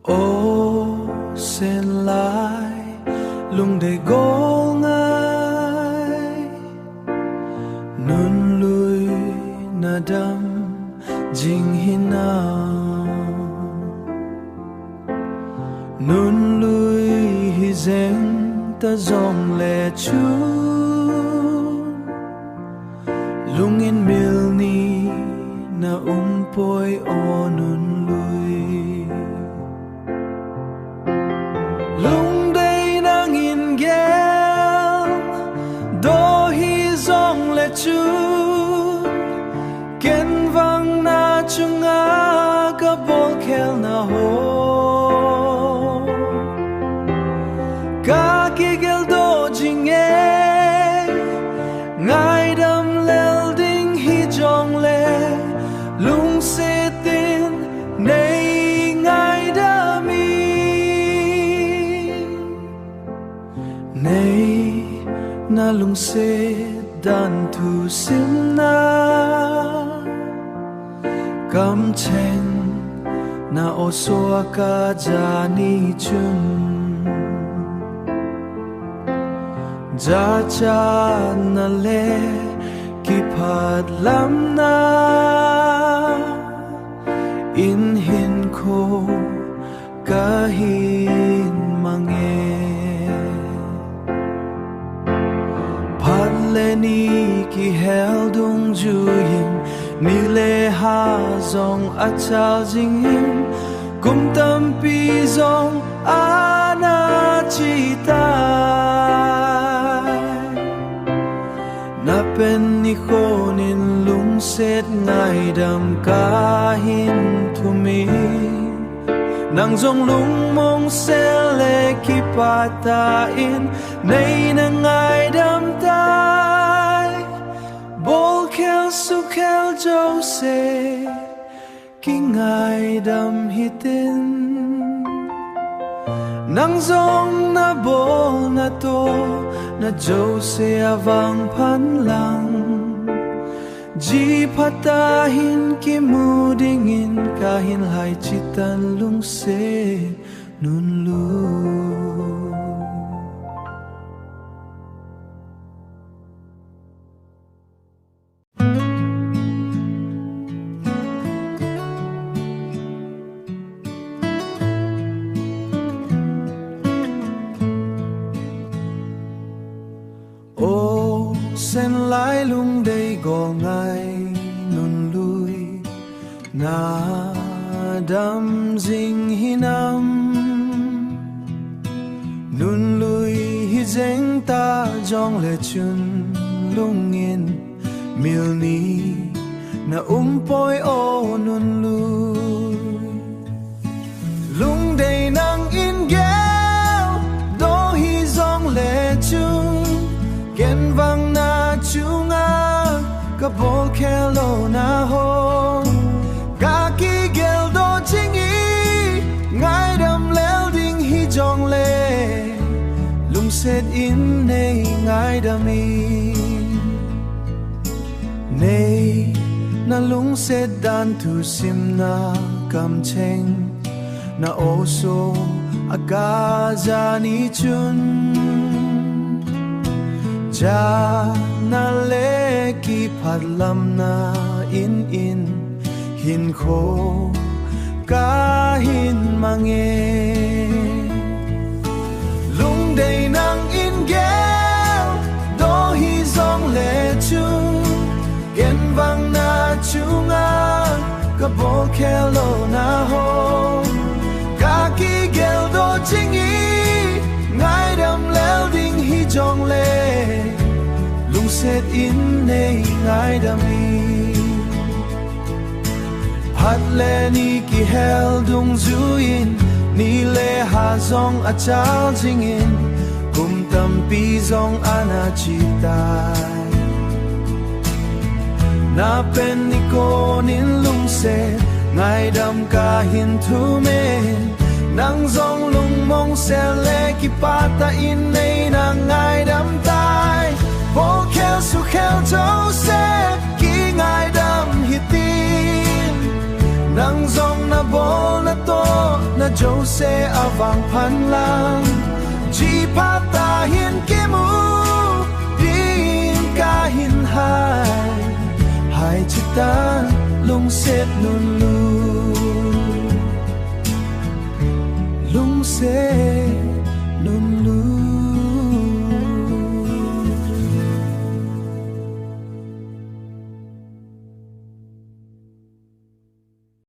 ô sen lại lung đầy gỗ ngai nun lui na đam jing hinam nun lui hi zeng ta zong le chu lungin milni na poi o nun lui lung day nang in gel do hi zong le chu ken vang na chunga ka bol khel na ho ka ki gel do jing e ngai dam lel ding hi jong le lung se tin nay ngai da mi nay na lung se dan thu sim na kam chen na o so ka jani chun ja cha na le ki phat lam na in hin ko ka hin mange phat le ni ki hel dung ju yin ni le ha zong a chal jing hin kum tam pi zong ana chi ta na pen ni khonin lung set ngai dam ka hin thu mi nang zong lung mong se le ki pa ta in nay na ngai dam tai bol khel su khel jo se ki ngai dam hitin nang zong na bol na to na jo se avang phan lang ji phata hin ki mu ding in ka hin hai chitan lung se nun lu sen lai lung đầy gò ngai nun lui na đam jing hinam nun lui hi zeng ta jong le chun lung in milni na poi o nun lui lung đầy nang in gel do hi zong le chun ken vang na chunga ka bol khelo na ho ka ki gel do chingi ngai dam lel ding hi jong le lung set in nei ngai dam mi nei na lung set dan thu sim na kam cheng na oso aga jani chun ja na le ki phat lam na in hin kho ka hin mange lung day nang in gel do hi zong le chu gen vang na chunga ka bol khelo na ho ka ki gel do chingi ngai dam lel ding hi jong le lung set in nei ngai dam mi hat le ni ki hel dung zu in ni le ha zong a chal jing in kum tam pi zong ana chi tai na pen ni kon in lung set ngai dam ka hin thu me nang zong lung mong se le ki pa ta in nei na ngai dam tai bo khel su khel jo se ki ngai dam hitin nang zong na bol na to na jo se avang phan lang chi pa ta hiền ke mu din ka hin hai chita lung set nun lu lung se nun lu